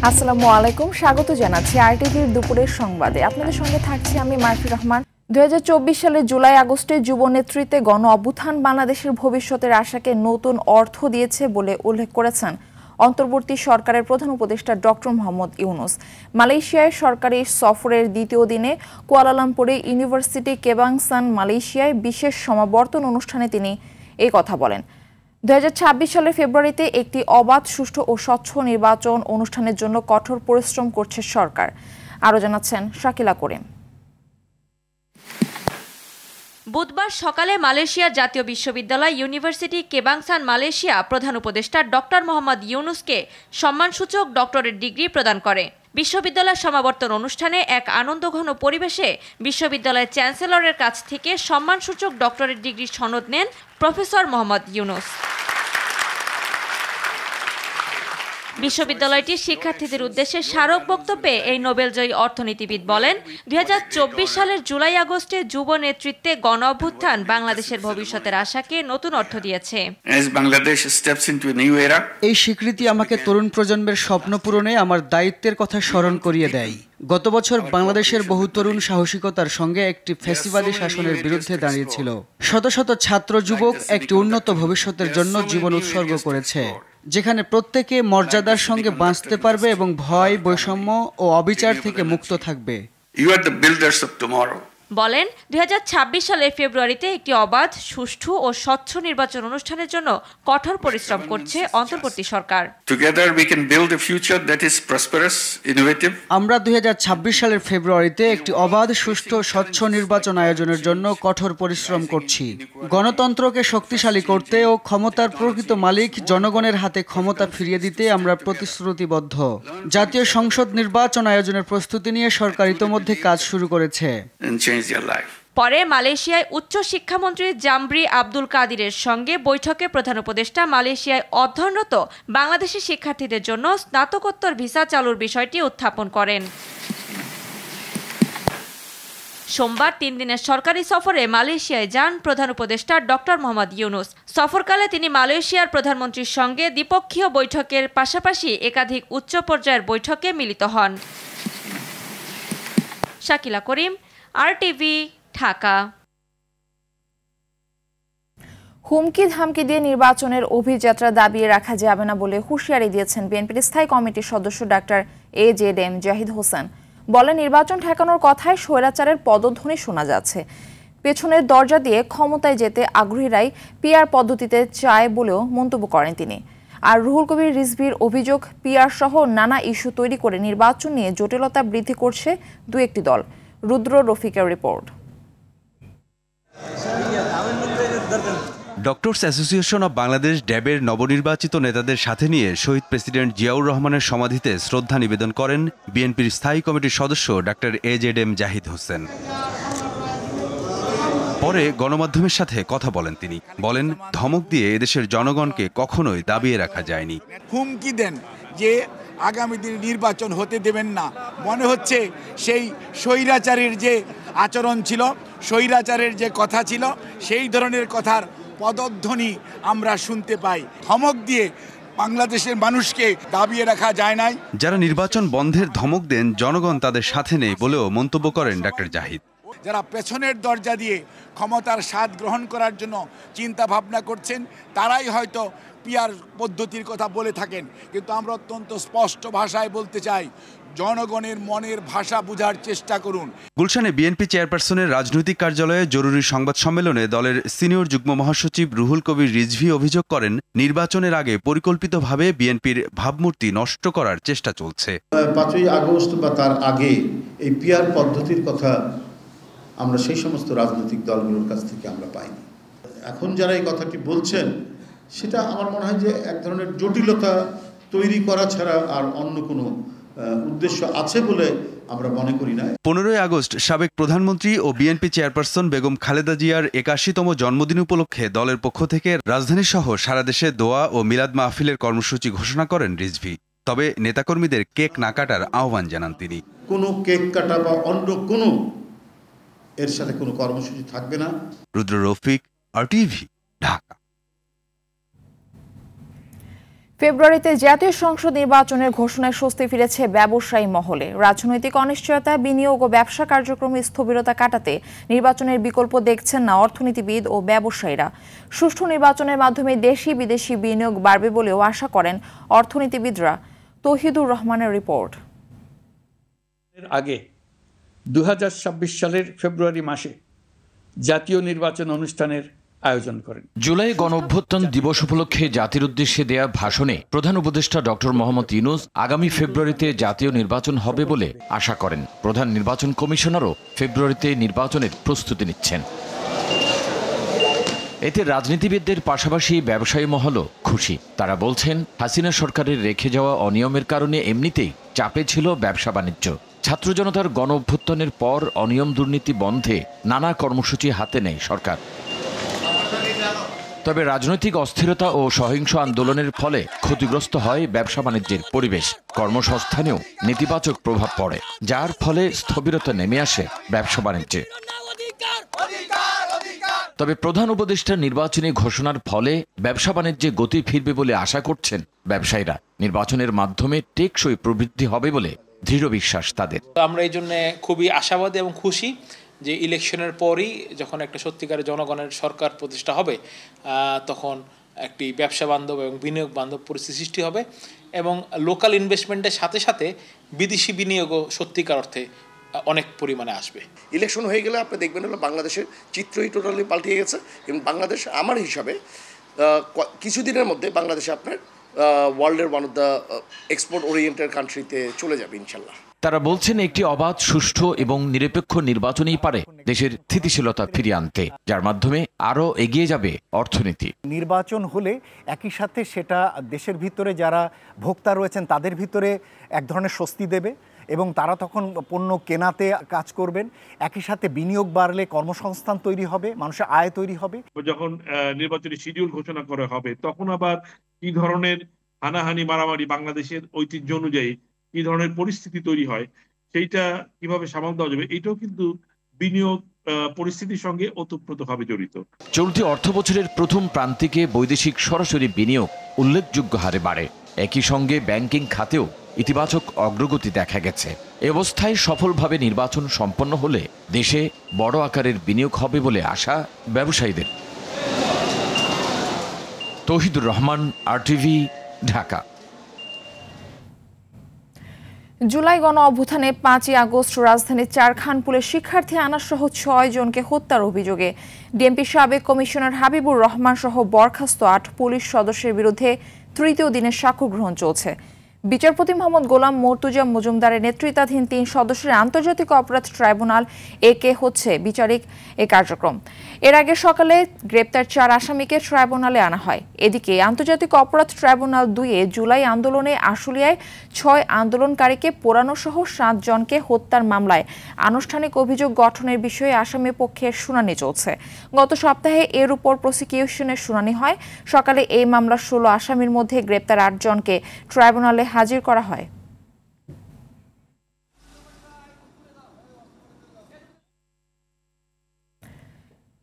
আসসালামু আলাইকুম, স্বাগত জানাচ্ছি আরটিভির দুপুরের সংবাদে। আপনাদের সঙ্গে থাকছি আমি মারফি রহমান। 2024 সালের জুলাই আগস্টে যুব নেতৃত্বে গণ অভ্যুত্থান বাংলাদেশের ভবিষ্যতের আশাকে নতুন অর্থ দিয়েছে বলে উল্লেখ করেছেন অন্তর্বর্তী সরকারের প্রধান উপদেষ্টা ডক্টর মোহাম্মদ ইউনুস। মালয়েশিয়ায় সরকারি সফরের দ্বিতীয় দিনে কুয়ালালামপুরে ইউনিভার্সিটি কেবাংসান মালয়েশিয়ায় বিশেষ সমাবর্তন অনুষ্ঠানে তিনি এই কথা বলেন। 2026 সালের ফেব্রুয়ারিতে একটি অবাধ, সুষ্ঠু ও স্বচ্ছ নির্বাচন অনুষ্ঠানের জন্য কঠোর পরিশ্রম করছে সরকার। আরও জানাচ্ছেন শাকিলা করিম। বুধবার সকালে মালয়েশিয়ার জাতীয় বিশ্ববিদ্যালয় ইউনিভার্সিটি কেবাংসান মালয়েশিয়া প্রধান উপদেষ্টা ডক্টর মোহাম্মদ ইউনুসকে সম্মানসূচক ডক্টরেট ডিগ্রি প্রদান করে। বিশ্ববিদ্যালয়ের সমাবর্তন অনুষ্ঠানে এক আনন্দঘন পরিবেশে বিশ্ববিদ্যালয়ের চ্যান্সেলরের কাছ থেকে সম্মানসূচক ডক্টরেট ডিগ্রির সনদ নেন প্রফেসর মোহাম্মদ ইউনুস। বিশ্ববিদ্যালয়টির শিক্ষার্থীদের উদ্দেশ্যে স্মারক বক্তব্যে এই নোবেলজয়ী অর্থনীতিবিদ বলেন, 2024 সালের জুলাই আগস্টে যুব নেতৃত্বে গণ অভ্যুত্থান বাংলাদেশের ভবিষ্যতের আশাকে নতুন অর্থ দিয়েছে। এই স্বীকৃতি আমাকে তরুণ প্রজন্মের স্বপ্ন পূরণে আমার দায়িত্বের কথা স্মরণ করিয়ে দেয়। গত বছর বাংলাদেশের বহু তরুণ সাহসিকতার সঙ্গে একটি ফ্যাসিবাদী শাসনের বিরুদ্ধে দাঁড়িয়েছিল। শত শত ছাত্র যুবক একটি উন্নত ভবিষ্যতের জন্য জীবন উৎসর্গ করেছে, যেখানে প্রত্যেকে মর্যাদার সঙ্গে বাঁচতে পারবে এবং ভয়, বৈষম্য ও অবিচার থেকে মুক্ত থাকবে। বলেন, 2026 সালের ফেব্রুয়ারিতে একটি অবাধ, সুষ্ঠু ও স্বচ্ছ নির্বাচন অনুষ্ঠানের জন্য কঠোর পরিশ্রম করছে অন্তর্বর্তী সরকার। আমরা 2026 সালের ফেব্রুয়ারিতে একটি অবাধ, সুষ্ঠু, স্বচ্ছ নির্বাচন আয়োজনের জন্য কঠোর পরিশ্রম করছি। গণতন্ত্রকে শক্তিশালী করতে ও ক্ষমতার প্রকৃত মালিক জনগণের হাতে ক্ষমতা ফিরিয়ে দিতে আমরা প্রতিশ্রুতিবদ্ধ। জাতীয় সংসদ নির্বাচন আয়োজনের প্রস্তুতি নিয়ে সরকার ইতোমধ্যে কাজ শুরু করেছে। পরে মালয়েশিয়ায় উচ্চ শিক্ষামন্ত্রী জামব্রি আব্দুল কাদিরের সঙ্গে বৈঠকে প্রধান উপদেষ্টা মালয়েশিয়ায় অধ্যয়নরত বাংলাদেশি শিক্ষার্থীদের জন্য স্নাতকোত্তর ভিসা চালুর বিষয়টি উত্থাপন করেন। সোমবার 3 দিনের সরকারি সফরে মালয়েশিয়ায় যান প্রধান উপদেষ্টা ডক্টর মোহাম্মদ ইউনুস। সফরকালে তিনি মালয়েশিয়ার প্রধানমন্ত্রীর সঙ্গে দ্বিপক্ষীয় বৈঠকের পাশাপাশি একাধিক উচ্চ পর্যায়ের বৈঠকে মিলিত হন। শাকিলা করিম, আরটিভি, ঢাকা। হুমকি ধামকি দিয়ে নির্বাচনের অভিযাত্রা দাবিয়ে রাখা যাবে না বলে হুঁশিয়ারি দিয়েছেন বিএনপির স্থায়ী কমিটির সদস্য ডাক্তার AJM জাহিদ হোসেন। বলেন, নির্বাচন ঠেকানোর কথায় স্বৈরাচারের পদধ্বনি শোনা যাচ্ছে। পেছনের দরজা দিয়ে ক্ষমতায় যেতে আগ্রহীরাই পিআর পদ্ধতিতে চায় বলেও মন্তব্য করেন তিনি। আর রুহুল কবির রিজভীর অভিযোগ, পিআর সহ নানা ইস্যু তৈরি করে নির্বাচন নিয়ে জটিলতা বৃদ্ধি করছে দু একটি দল। রুদ্র রফিকের রিপোর্ট। ডক্টরস অ্যাসোসিয়েশন অব বাংলাদেশ ড্যাবের নবনির্বাচিত নেতাদের সাথে নিয়ে শহীদ প্রেসিডেন্ট জিয়াউর রহমানের সমাধিতে শ্রদ্ধা নিবেদন করেন বিএনপির স্থায়ী কমিটির সদস্য ডাক্তার AJM জাহিদ হোসেন। পরে গণমাধ্যমের সাথে কথা বলেন তিনি। বলেন, ধমক দিয়ে এদেশের জনগণকে কখনোই দাবিয়ে রাখা যায়নি। হুমকি দেন যে আগামী দিনে নির্বাচন হতে দেবেন না। মনে হচ্ছে সেই স্বৈরাচারের যে আচরণ ছিল, স্বৈরাচারের যে কথা ছিল, সেই ধরনের কথার পদধ্বনি আমরা শুনতে পাই। ধমক দিয়ে বাংলাদেশের মানুষকে দাবিয়ে রাখা যায় নাই। যারা নির্বাচন বন্ধের ধমক দেন, জনগণ তাদের সাথে নেই বলেও মন্তব্য করেন ডাক্তার জাহিদ। যারা পেছনের দরজা দিয়ে ক্ষমতার স্বাদ গ্রহণ করার জন্য চিন্তা ভাবনা করছেন, তারাই হয়তো পিআর পদ্ধতির কথা বলে থাকেন। কিন্তু আমরা অত্যন্ত স্পষ্ট ভাষায় বলতে চাই, জনগণের মনের ভাষা বোঝার চেষ্টা করুন। গুলশানে বিএনপি চেয়ারপারসনের রাজনৈতিক কার্যালয়ে জরুরি সংবাদ সম্মেলনে দলের সিনিয়র যুগ্ম মহাসচিব রুহুল কবির রিজভী অভিযোগ করেন, নির্বাচনের আগে পরিকল্পিতভাবে বিএনপির ভাবমূর্তি নষ্ট করার চেষ্টা চলছে। 5ই আগস্ট বা তার আগে এই পিআর পদ্ধতির কথা আমরা সেই সমস্ত রাজনৈতিক দলগুলোর কাছ থেকে আমরা পাইনি। এখন যারা এই কথাটি বলছেন, সেটা আমার মনে হয় যে এক ধরনের জটিলতা তৈরি করা ছাড়া আর অন্য কোনো উদ্দেশ্য আছে বলে আমরা মনে করি না। 15ই আগস্ট সাবেক প্রধানমন্ত্রী ও বিএনপি চেয়ারপারসন বেগম খালেদা জিয়ার 81তম জন্মদিন উপলক্ষে দলের পক্ষ থেকে রাজধানী সহ সারা দেশে দোয়া ও মিলাদ মাহফিলের কর্মসূচি ঘোষণা করেন রিজভী। তবে নেতাকর্মীদের কেক না কাটার আহ্বান জানান তিনি। কোনো কেক কাটা বা অন্য কোনো এর সাথে কোনো কর্মসূচি থাকবে না। রুদ্র রফিক, আরটিভি, ঢাকা। ফেব্রুয়ারিতে জাতীয় সংসদ নির্বাচনের ঘোষণায় স্বস্তি ফিরেছে ব্যবসায়ী মহলে। রাজনৈতিক অনিশ্চয়তা, বিনিয়োগ ও ব্যবসা কার্যক্রমে স্থবিরতা কাটাতে নির্বাচনের বিকল্প দেখছেন না অর্থনীতিবিদ ও ব্যবসায়ীরা। সুষ্ঠু নির্বাচনের মাধ্যমে দেশি বিদেশি বিনিয়োগ বাড়বে বলেও আশা করেন অর্থনীতিবিদরা। তৌহিদুর রহমানের রিপোর্ট। আগে 2026 সালের ফেব্রুয়ারি মাসে জাতীয় নির্বাচন অনুষ্ঠানের আয়োজন করেন। জুলাই গণঅভ্যুত্থান দিবস উপলক্ষে জাতির উদ্দেশ্যে দেয়া ভাষণে প্রধান উপদেষ্টা ডক্টর মোহাম্মদ ইউনূস আগামী ফেব্রুয়ারিতে জাতীয় নির্বাচন হবে বলে আশা করেন। প্রধান নির্বাচন কমিশনারও ফেব্রুয়ারিতে নির্বাচনের প্রস্তুতি নিচ্ছেন। এতে রাজনীতিবিদদের পাশাপাশি ব্যবসায়ী মহলও খুশি। তারা বলছেন, হাসিনা সরকারের রেখে যাওয়া অনিয়মের কারণে এমনিতেই চাপে ছিল ব্যবসা বাণিজ্য। ছাত্র জনতার গণ অভ্যুত্থানের পর অনিয়ম দুর্নীতি বন্ধে নানা কর্মসূচি হাতে নেয় সরকার। তবে রাজনৈতিক অস্থিরতা ও সহিংস আন্দোলনের ফলে ক্ষতিগ্রস্ত হয় ব্যবসা বাণিজ্যের পরিবেশ। কর্মসংস্থানেও নেতিবাচক প্রভাব পড়ে, যার ফলে স্থবিরতা নেমে আসে ব্যবসা বাণিজ্যে। তবে প্রধান উপদেষ্টার নির্বাচনী ঘোষণার ফলে ব্যবসা বাণিজ্যে গতি ফিরবে বলে আশা করছেন ব্যবসায়ীরা। নির্বাচনের মাধ্যমে টেকসই প্রবৃদ্ধি হবে বলে দৃঢ় বিশ্বাস তাদের। আমরা এই জন্য খুবই আশাবাদী এবং খুশি যে ইলেকশনের পরই যখন একটা সত্যিকারের জনগণের সরকার প্রতিষ্ঠা হবে, তখন একটি ব্যবসা বান্ধব এবং বিনিয়োগ বান্ধব পরিস্থিতি সৃষ্টি হবে এবং লোকাল ইনভেস্টমেন্টের সাথে সাথে বিদেশি বিনিয়োগও সত্যিকার অর্থে অনেক পরিমাণে আসবে। ইলেকশন হয়ে গেলে আপনি দেখবেন হলো বাংলাদেশের চিত্রই টোটালি পাল্টিয়ে গেছে এবং বাংলাদেশ আমার হিসাবে কিছুদিনের মধ্যে বাংলাদেশে আপনার ওয়ার্ল্ডের one of the export oriented কান্ট্রিতে চলে যাবে ইনশাল্লাহ। তারা বলছেন, একটি অবাধ, সুষ্ঠু এবং নিরপেক্ষ নির্বাচনই পারে দেশের স্থিতিশীলতা ফিরিয়ে আনতে, যার মাধ্যমে আরও এগিয়ে যাবে অর্থনীতি। নির্বাচন হলে একই সাথে সেটা দেশের ভিতরে যারা ভোক্তা রয়েছেন তাদের ভিতরে এক ধরনের স্বস্তি দেবে এবং তারা তখন পণ্য কেনাতে কাজ করবেন। একই সাথে বিনিয়োগ বাড়লে কর্মসংস্থান তৈরি হবে, মানুষের আয় তৈরি হবে। যখন নির্বাচনী শিডিউল ঘোষণা করা হবে, তখন আবার কি ধরনের হানাহানি মারামারি বাংলাদেশের ঐতিহ্য অনুযায়ী কি ধরনের পরিস্থিতি তৈরি হয়, সেইটা কিভাবে সামাল দেওয়া যাবে, এটাও কিন্তু বিনিয়োগ পরিস্থিতির সঙ্গে ওতপ্রোতভাবে জড়িত। চলতি অর্থবছরের প্রথম প্রান্তিকে বৈদেশিক সরাসরি বিনিয়োগ উল্লেখযোগ্য হারে বাড়ে। একই সঙ্গে ব্যাংকিং খাতেও ইতিবাচক অগ্রগতি দেখা গেছে। এ অবস্থায় সফলভাবে নির্বাচন সম্পন্ন হলে দেশে বড় আকারের বিনিয়োগ হবে বলে আশা ব্যবসায়ীদের। তৌহিদুর রহমান, RTV, ঢাকা। জুলাই গণ অভ্যুত্থানে 5ই আগস্ট রাজধানীর চারখানপুলে শিক্ষার্থী আনাস সহ 6 জনকে হত্যার অভিযোগে ডিএমপির সাবেক কমিশনার হাবিবুর রহমান সহ বরখাস্ত 8 পুলিশ সদস্যের বিরুদ্ধে তৃতীয় দিনের সাক্ষ্য গ্রহণ চলছে। বিচারপতি মোহাম্মদ গোলাম মর্তুজা মজুমদারের নেতৃত্বাধীন 3 সদস্যের আন্তর্জাতিক অপরাধ ট্রাইব্যুনাল একে হচ্ছে বিচারিক এ কার্যক্রম। এর আগে সকালে গ্রেপ্তার 4 আসামিকে ট্রাইব্যুনালে আনা হয়। এদিকে আন্তর্জাতিক অপরাধ ট্রাইব্যুনাল 2-এ জুলাই আন্দোলনে আশুলিয়ায় 6 আন্দোলনকারীকে পোড়ানো সহ 7 জনকে হত্যার মামলায় আনুষ্ঠানিক অভিযোগ গঠনের বিষয়ে আসামি পক্ষের শুনানি চলছে। গত সপ্তাহে এর উপর প্রসিকিউশনের শুনানি হয়। সকালে এই মামলার 16 আসামির মধ্যে গ্রেপ্তার 8 জনকে ট্রাইব্যুনালে হাজির করা হয়।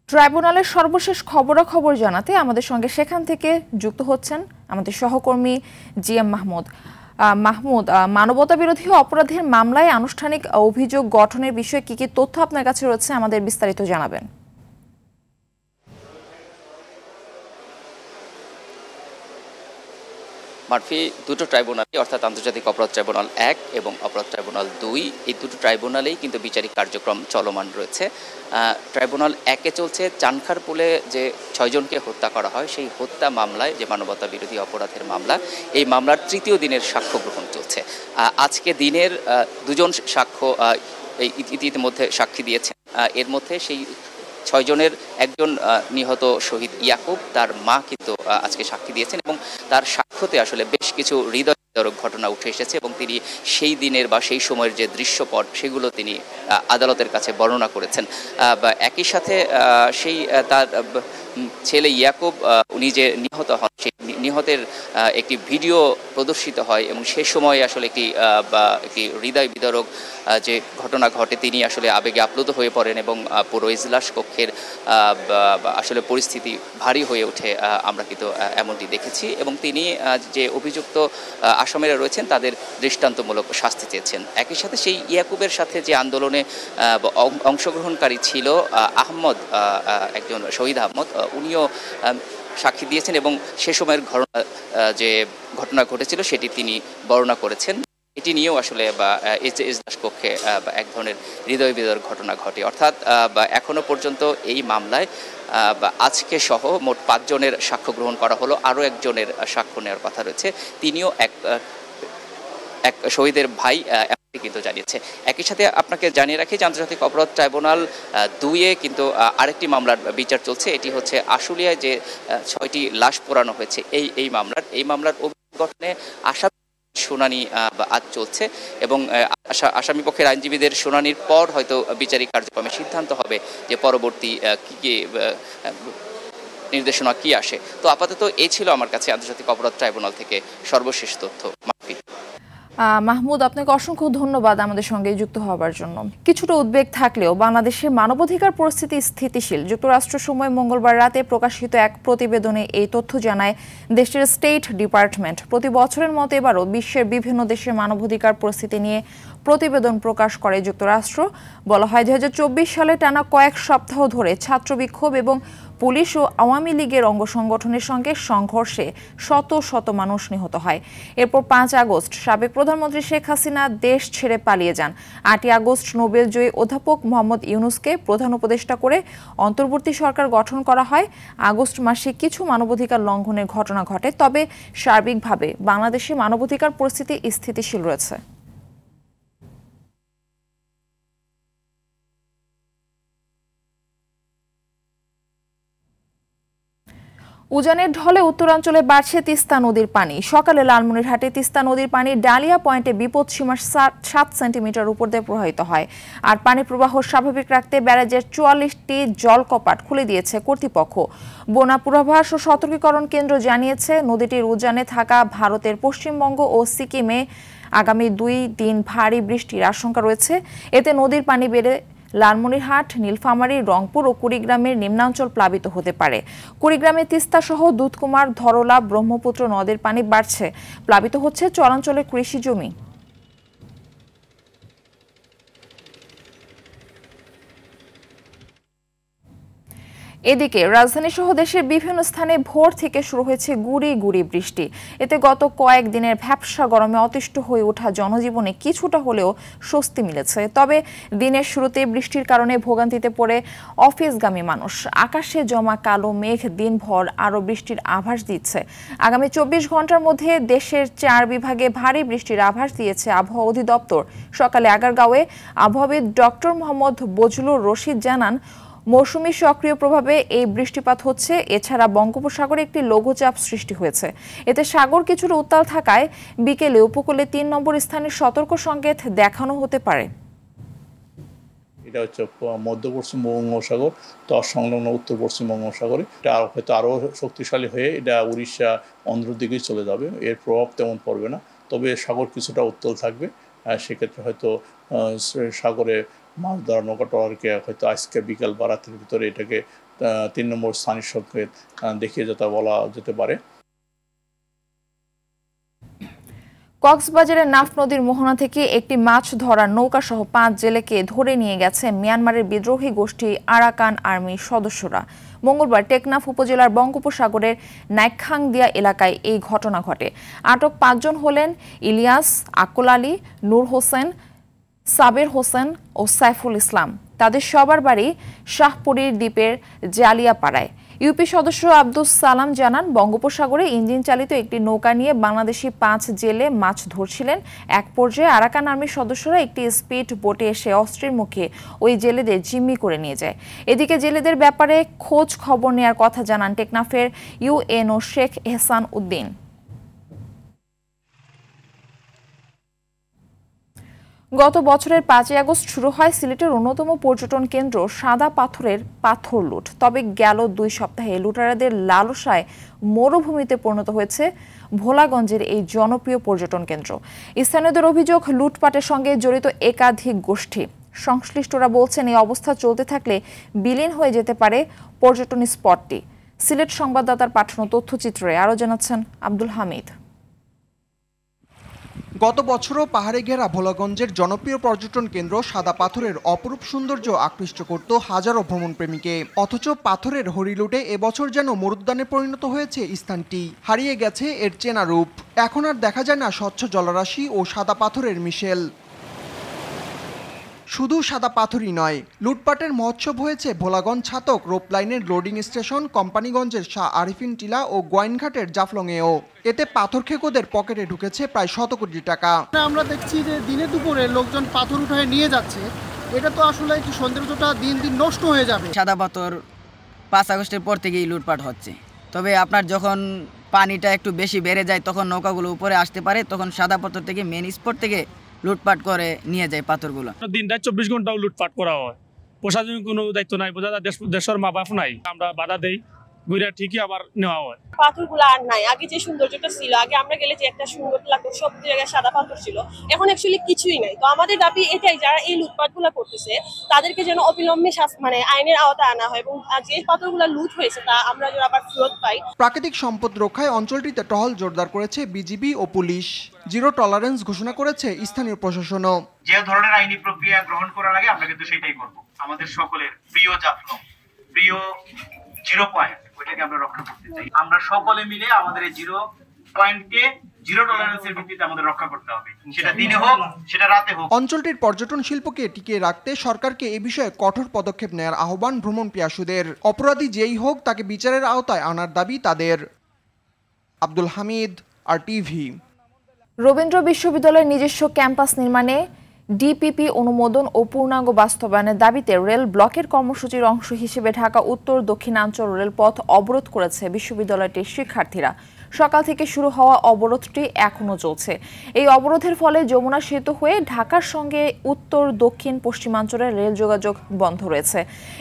ট্রাইব্যুনালের সর্বশেষ খবরাখবর জানাতে আমাদের সঙ্গে সেখান থেকে যুক্ত হচ্ছেন আমাদের সহকর্মী GM মাহমুদ। মানবতা বিরোধী অপরাধের মামলায় আনুষ্ঠানিক অভিযোগ গঠনের বিষয়ে কি কি তথ্য আপনার কাছে রয়েছে, আমাদের বিস্তারিত জানাবেন। মারফি, দুটো ট্রাইব্যুনালই অর্থাৎ আন্তর্জাতিক অপরাধ ট্রাইব্যুনাল 1 এবং অপরাধ ট্রাইব্যুনাল 2, এই দুটো ট্রাইব্যুনালেই কিন্তু বিচারিক কার্যক্রম চলমান রয়েছে। ট্রাইব্যুনাল 1-এ চলছে চানখারপুলে যে 6 জনকে হত্যা করা হয় সেই হত্যা মামলায়, যে মানবতা বিরোধী অপরাধের মামলা, এই মামলার তৃতীয় দিনের সাক্ষ্য গ্রহণ চলছে। আজকে দিনের 2 জন সাক্ষ্য ইতিমধ্যে সাক্ষী দিয়েছেন। এর মধ্যে সেই 6 জনের একজন নিহত শহীদ ইয়াকুব, তার মা কিন্তু আজকে সাক্ষী দিয়েছেন এবং তার সাক্ষ্যতে আসলে বেশ কিছু হৃদয়বিদারক ঘটনা উঠে এসেছে এবং তিনি সেই দিনের বা সেই সময়ের যে দৃশ্যপট সেগুলো তিনি আদালতের কাছে বর্ণনা করেছেন। একই সাথে সেই তার ছেলে ইয়াকুব, উনি যে নিহত হন, সেই নিহতের একটি ভিডিও প্রদর্শিত হয় এবং সে সময় আসলে একটি হৃদয় বিদারক যে ঘটনা ঘটে, তিনি আসলে আবেগে আপ্লুত হয়ে পড়েন এবং পুরো ইজলাস কক্ষের আসলে পরিস্থিতি ভারী হয়ে ওঠে। আমরা কিন্তু এমনটি দেখেছি এবং তিনি যে অভিযুক্ত আসামিরা রয়েছেন তাদের দৃষ্টান্তমূলক শাস্তি চেয়েছেন। একই সাথে সেই ইয়াকুবের সাথে যে আন্দোলনে অংশগ্রহণকারী ছিল আহমদ, একজন শহীদ আহমদ, উনিও সাক্ষী দিয়েছেন এবং সে সময়ের যে ঘটনা ঘটেছিল সেটি তিনি বর্ণনা করেছেন। এটি নিয়েও আসলে ইজলাস কক্ষে এক ধরনের হৃদয় বিদারক ঘটনা ঘটে। অর্থাৎ এখনো পর্যন্ত এই মামলায় আজকে সহ মোট 5 জনের সাক্ষ্য গ্রহণ করা হলো, আরও একজনের সাক্ষ্য নেওয়ার কথা রয়েছে। তিনিও এক শহীদের ভাই কিন্তু জানিয়েছে। একই সাথে আপনাকে জানিয়ে রাখি যে আন্তর্জাতিক অপরাধ ট্রাইব্যুনাল 2-এ কিন্তু আরেকটি মামলার বিচার চলছে। এটি হচ্ছে আশুলিয়ায় যে 6টি লাশ পোড়ানো হয়েছে এই মামলার গঠনে শুনানি আজ চলছে এবং আসামি পক্ষের আইনজীবীদের শুনানির পর হয়তো বিচারিক কার্যক্রমে সিদ্ধান্ত হবে যে পরবর্তী কি নির্দেশনা কি আসে। তো আপাতত এই ছিল আমার কাছে আন্তর্জাতিক অপরাধ ট্রাইব্যুনাল থেকে সর্বশেষ তথ্য। মাহমুদ, আপনাকে অসংখ্য ধন্যবাদ আমাদের সঙ্গে যুক্ত হওয়ার জন্য। কিছুটা উদ্বেগ থাকলেও বাংলাদেশের মানবাধিকার পরিস্থিতি স্থিতিশীল। যুক্তরাষ্ট্র সময় মঙ্গলবার রাতে প্রকাশিত এক প্রতিবেদনে এই তথ্য জানায় দেশের স্টেট ডিপার্টমেন্ট। প্রতি বছরের মতো এবারও বিশ্বের বিভিন্ন দেশের মানবাধিকার পরিস্থিতি নিয়ে প্রতিবেদন প্রকাশ করে যুক্তরাষ্ট্র। বলা হয় 2024 সালে টানা কয়েক সপ্তাহ ধরে ছাত্র বিক্ষোভ এবং পুলিশ ও আওয়ামী লীগের অঙ্গ সংগঠনের সঙ্গে সংঘর্ষে শত শত মানুষ নিহত হয়। এরপর 5 আগস্ট সাবেক প্রধানমন্ত্রী শেখ হাসিনা দেশ ছেড়ে পালিয়ে যান। 8 আগস্ট নোবেল জয়ী অধ্যাপক মোহাম্মদ ইউনুসকে প্রধান উপদেষ্টা করে অন্তর্বর্তী সরকার গঠন করা হয়। আগস্ট মাসে কিছু মানবাধিকার লঙ্ঘনের ঘটনা ঘটে, তবে সার্বিকভাবে বাংলাদেশে মানবাধিকার পরিস্থিতি স্থিতিশীল রয়েছে। উজানের ঢলে উত্তরাঞ্চলে বাড়ছে তিস্তা নদীর পানি। সকালে লালমনিরহাটে তিস্তা নদীর পানি ডালিয়া পয়েন্টে বিপদসীমার 7 সেন্টিমিটার উপর দিয়ে প্রবাহিত হয়। আর পানি প্রবাহ স্বাভাবিক রাখতে ব্যারাজের 44টি জলকপাট খুলে দিয়েছে কর্তৃপক্ষ। বন্যা পূর্বাভাস ও সতর্কীকরণ কেন্দ্র জানিয়েছে নদীটির উজানে থাকা ভারতের পশ্চিমবঙ্গ ও সিকিমে আগামী 2 দিন ভারী বৃষ্টির আশঙ্কা রয়েছে। এতে নদীর পানি বেড়ে লালমনিরহাট, নীলফামারী, রংপুর ও কুড়িগ্রামের নিম্নাঞ্চল প্লাবিত হতে পারে। কুড়িগ্রামে তিস্তা সহ দুধকুমার, ধরলা, ব্রহ্মপুত্র নদের পানি বাড়ছে। প্লাবিত হচ্ছে চরাঞ্চলের কৃষি জমি। এদিকে রাজধানী সহ দেশের বিভিন্ন স্থানে ভোর থেকে শুরু হয়েছে গুড়ি গুড়ি বৃষ্টি। এতে গত কয়েকদিনের ভ্যাপসা গরমে অতিষ্ঠ হয়ে ওঠা জনজীবনে কিছুটা হলেও স্বস্তি মিলেছে। তবে দিনের শুরুতে বৃষ্টির কারণে ভোগান্তিতে পড়ে অফিসগামী মানুষ। আকাশে জমা কালো মেঘ দিনভর আরও বৃষ্টির আভাস দিচ্ছে। আগামী 24 ঘন্টার মধ্যে দেশের 4 বিভাগে ভারী বৃষ্টির আভাস দিয়েছে আবহাওয়া অধিদপ্তর। সকালে আগারগাঁওয়ে আবহাওয়াবিদ ডক্টর মোহাম্মদ বজলুর রশিদ জানান, মৌসুমী সক্রিয় প্রভাবে এই বৃষ্টিপাত হচ্ছে। এছাড়া বঙ্গোপসাগরে একটি লঘুচাপ সৃষ্টি হয়েছে। এতে সাগর কিছুটা উত্তাল থাকায় বিকেলে উপকূলে 3 নম্বর স্থানের সতর্ক সংকেত দেখানো হতে পারে। এটা হচ্ছে মধ্য পশ্চিম বঙ্গোপসাগর, তৎসংলগ্ন উত্তর পশ্চিম বঙ্গোপসাগরে এটা হয়তো আরও শক্তিশালী হয়ে এটা উড়িষ্যা অন্ধ্রের দিকেই চলে যাবে। এর প্রভাব তেমন পড়বে না, তবে সাগর কিছুটা উত্তাল থাকবে। সেক্ষেত্রে হয়তো সাগরে মাছ ধরা নৌকা ট্রলারকে হয়তো আজকে বিকাল বা রাতের ভিতরে এটাকে 3 নম্বর স্থানীয় সংকেত দেখিয়ে যেটা বলা যেতে পারে। কক্সবাজারের নাফ নদীর মোহনা থেকে একটি মাছ ধরার নৌকা সহ 5 জেলেকে ধরে নিয়ে গেছে মিয়ানমারের বিদ্রোহী গোষ্ঠী আরাকান আর্মির সদস্যরা। মঙ্গলবার টেকনাফ উপজেলার বঙ্গোপসাগরের নাইখাংদিয়া এলাকায় এই ঘটনা ঘটে। আটক 5 জন হলেন ইলিয়াস, আকুল আলী, নূর হোসেন, সাবের হোসেন ও সাইফুল ইসলাম। তাদের সবার বাড়ি শাহপুরীর দ্বীপের জালিয়াপাড়ায়। ইউপি সদস্য আব্দুস সালাম জানান, বঙ্গোপসাগরে ইঞ্জিন চালিত একটি নৌকা নিয়ে বাংলাদেশি 5 জেলে মাছ ধরছিলেন। এক পর্যায়ে আরাকান আর্মির সদস্যরা একটি স্পিড বোটে এসে অস্ত্রের মুখে ওই জেলেদের জিম্মি করে নিয়ে যায়। এদিকে জেলেদের ব্যাপারে খোঁজ খবর নেওয়ার কথা জানান টেকনাফের ইউএনও শেখ এহসান উদ্দিন। গত বছরের 5 আগস্ট শুরু হয় সিলেটের অন্যতম পর্যটন কেন্দ্র সাদা পাথরের পাথর লুট। তবে গেল 2 সপ্তাহে লুটেরাদের লালসায় মরুভূমিতে পরিণত হয়েছে ভোলাগঞ্জের এই জনপ্রিয় পর্যটন কেন্দ্র। স্থানীয়দের অভিযোগ, লুটপাটের সঙ্গে জড়িত একাধিক গোষ্ঠী। সংশ্লিষ্টরা বলছেন, এই অবস্থা চলতে থাকলে বিলীন হয়ে যেতে পারে পর্যটন স্পটটি। সিলেট সংবাদদাতার পাঠানো তথ্যচিত্রে আরও জানাচ্ছেন আব্দুল হামিদ। গত বছরও পাহাড়ে ঘেরা ভোলাগঞ্জের জনপ্রিয় পর্যটন কেন্দ্র সাদা পাথরের অপরূপ সৌন্দর্য আকৃষ্ট করত হাজারো ভ্রমণপ্রেমীকে। অথচ পাথরের হরিলুটে এবছর যেন মরুদ্যানে পরিণত হয়েছে স্থানটি। হারিয়ে গেছে এর চেনা রূপ। এখন আর দেখা যায় না স্বচ্ছ জলরাশি ও সাদা পাথরের মিশেল। শুধু সাদা পাথরই নয়, লুটপাটের মহোৎসব হয়েছে ভোলাগঞ্জ ছাতক রোপ লাইনের লোডিং স্টেশন, কোম্পানিগঞ্জের শাহ আরিফিন টিলা ও গোয়াইনঘাটের জাফলংয়েও। এতে পাথর খেকোদের পকেটে ঢুকেছে প্রায় 100 কোটি টাকা। আমরা দেখছি যে দিনে দুপুরে লোকজন পাথর উঠায় নিয়ে যাচ্ছে। এটা তো আসলে একটু সৌন্দর্যটা দিন দিন নষ্ট হয়ে যাবে। সাদা পাথর 5 আগস্টের পর থেকেই লুটপাট হচ্ছে। তবে আপনার যখন পানিটা একটু বেশি বেড়ে যায় তখন নৌকাগুলো উপরে আসতে পারে, তখন সাদা পাথর থেকে মেন স্পট থেকে লুটপাট করে নিয়ে যায় পাথরগুলো। দিনটা 24 ঘন্টাও লুটপাট করা হয়। প্রশাসনিক কোনো দায়িত্ব নাই, বোঝা যায় দেশের মা বাপ নাই। আমরা বাধা দেই, ঘুরে ঠিকই আবার নেওয়া হয়। পাথরগুলো আর নাই। আগে যে সৌন্দর্যটা ছিল, আগে আমরা গেলে যে একটা সুন্দর লাগতো, সব জায়গায় সাদা পাথর ছিল, এখন অ্যাকচুয়ালি কিছুই নাই। তো আমাদের দাবি এটাই, যারা এই লুটপাটগুলো করতেছে তাদেরকে যেন অবিলম্বে মানে আইনের আওতায় আনা হয় এবং যে পাথরগুলো লুট হয়েছে তা আমরা যেন আবার ফেরত পাই। প্রাকৃতিক সম্পদ রক্ষায় অঞ্চলটিতে টহল জোরদার করেছে বিজিবি ও পুলিশ। জিরো টলারেন্স ঘোষণা করেছে স্থানীয় প্রশাসনও। যে ধরনের আইনি প্রক্রিয়া গ্রহণ করা লাগে আমরা কিন্তু সেটাই করব। আমাদের সকলের প্রিয় জাফলং, প্রিয় জিরো পয়েন্ট, ওইটাকে আমরা রক্ষা করতে চাই। আমরা সকলে মিলে আমাদের এই জিরো পয়েন্টকে জিরো টলারেন্সের ভিত্তিতে আমাদের রক্ষা করতে হবে, সেটা দিনে হোক সেটা রাতে হোক। অঞ্চলটির পর্যটন শিল্পকে টিকিয়ে রাখতে সরকারকে এ বিষয়ে কঠোর পদক্ষেপ নেওয়ার আহ্বান ভ্রমণ পিয়াসুদের। অপরাধী যেই হোক তাকে বিচারের আওতায় আনার দাবি তাদের। আব্দুল হামিদ, RTV। রবীন্দ্র বিশ্ববিদ্যালয়ের নিজস্ব ক্যাম্পাস নির্মাণে ডিপিপি অনুমোদন ও পূর্ণাঙ্গ বাস্তবায়নের দাবিতে রেল ব্লকের কর্মসূচির অংশ হিসেবে ঢাকা উত্তর দক্ষিণাঞ্চল রেলপথ অবরোধ করেছে বিশ্ববিদ্যালয়টির শিক্ষার্থীরা। সকাল থেকে শুরু হওয়া অবরোধটি এখনও চলছে। এই অবরোধের ফলে যমুনা সেতু হয়ে ঢাকার সঙ্গে উত্তর দক্ষিণ পশ্চিমাঞ্চলের রেল যোগাযোগ বন্ধ রয়েছে।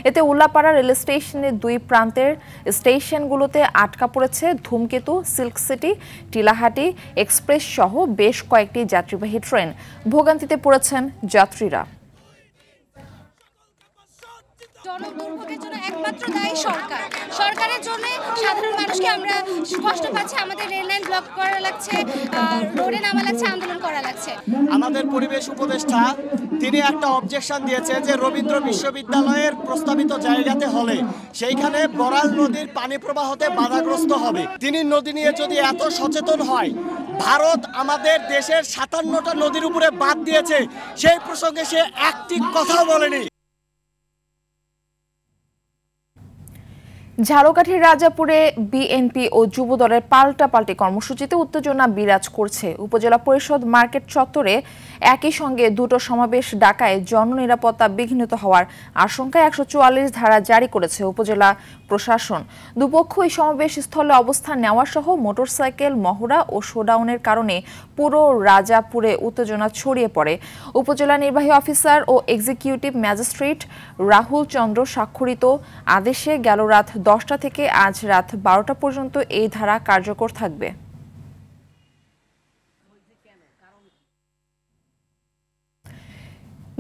এতে উল্লাপাড়া রেল স্টেশনের 2 প্রান্তের স্টেশনগুলোতে আটকা পড়েছে ধূমকেতু, সিল্ক সিটি, টিলাহাটি এক্সপ্রেস সহ বেশ কয়েকটি যাত্রীবাহী ট্রেন। ভোগান্তিতে পড়েছেন যাত্রীরা। জনদুর্ভোগের জন্য একমাত্র দায়ী সরকার। সরকারের জন্য সাধারণ মানুষকে আমরা কষ্ট পাচ্ছি, আমাদের রেল লাইন ব্লক করা লাগছে, রোডে নামা লাগছে, আন্দোলন করা লাগছে। আমাদের পরিবেশ উপদেষ্টা তিনি একটা অবজেকশন দিয়েছে যে রবীন্দ্র বিশ্ববিদ্যালয়ের প্রস্তাবিত জায়গাতে হলে সেইখানে বরাল নদীর পানি প্রবাহতে বাধাগ্রস্ত হবে। তিনি নদী নিয়ে যদি এত সচেতন হয়, ভারত আমাদের দেশের 57টা নদীর উপরে বাদ দিয়েছে, সেই প্রসঙ্গে সে একটি কথাও বলেনি। ঝালকাঠির রাজাপুরে বিএনপি ও যুবদলের পাল্টাপাল্টি কর্মসূচিতে উত্তেজনা বিরাজ করছে। উপজেলা পরিষদ মার্কেট চত্বরে একই সঙ্গে 2টো সমাবেশ ডাকায় জননিরাপত্তা বিঘ্নিত হওয়ার আশঙ্কায় 144 ধারা জারি করেছে উপজেলা প্রশাসন। দুপক্ষ এই সমাবেশ স্থলে অবস্থান নেওয়া সহ মোটরসাইকেল মহড়া ও শোডাউনের কারণে পুরো রাজাপুরে উত্তেজনা ছড়িয়ে পড়ে। উপজেলা নির্বাহী অফিসার ও এক্সিকিউটিভ ম্যাজিস্ট্রেট রাহুল চন্দ্র স্বাক্ষরিত আদেশে গেল রাত 10টা থেকে আজ রাত 12টা পর্যন্ত এই ধারা কার্যকর থাকবে।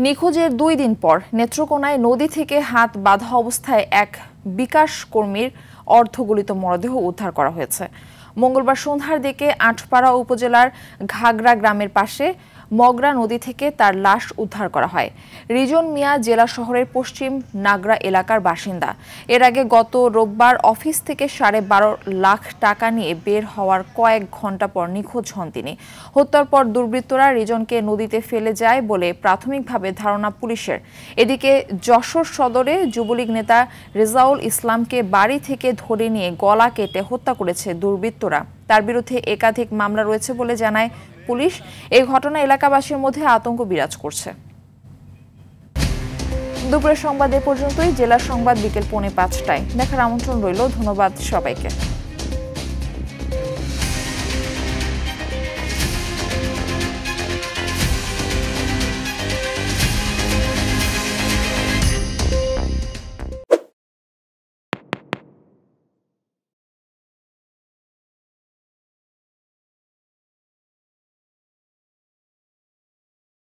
নিখোঁজের 2 দিন পর নেত্রকোনায় নদী থেকে হাত বাঁধা অবস্থায় এক বিকাশ কর্মীর অর্ধগলিত মরদেহ উদ্ধার করা হয়েছে। মঙ্গলবার সন্ধ্যার দিকে আটপাড়া উপজেলার ঘাগড়া গ্রামের পাশে মগরা নদী থেকে তার লাশ উদ্ধার করা হয়। রিজন মিয়া জেলা শহরের পশ্চিম নাগরা এলাকার বাসিন্দা। এর আগে গত রোববার অফিস থেকে 12.5 লাখ টাকা নিয়ে বের হওয়ার কয়েক ঘন্টা পর নিখোঁজ হন তিনি। হত্যার পর দুর্বৃত্তরা রিজনকে নদীতে ফেলে যায় বলে প্রাথমিকভাবে ধারণা পুলিশের। এদিকে যশোর সদরে যুবলীগ নেতা রেজাউল ইসলামকে বাড়ি থেকে ধরে নিয়ে গলা কেটে হত্যা করেছে দুর্বৃত্তরা। তার বিরুদ্ধে একাধিক মামলা রয়েছে বলে জানায় পুলিশ। এই ঘটনা এলাকাবাসীর মধ্যে আতঙ্ক বিরাজ করছে। দুপুরের সংবাদ এ পর্যন্তই। জেলার সংবাদ বিকেল 4:45টায় দেখার আমন্ত্রণ রইল। ধন্যবাদ সবাইকে।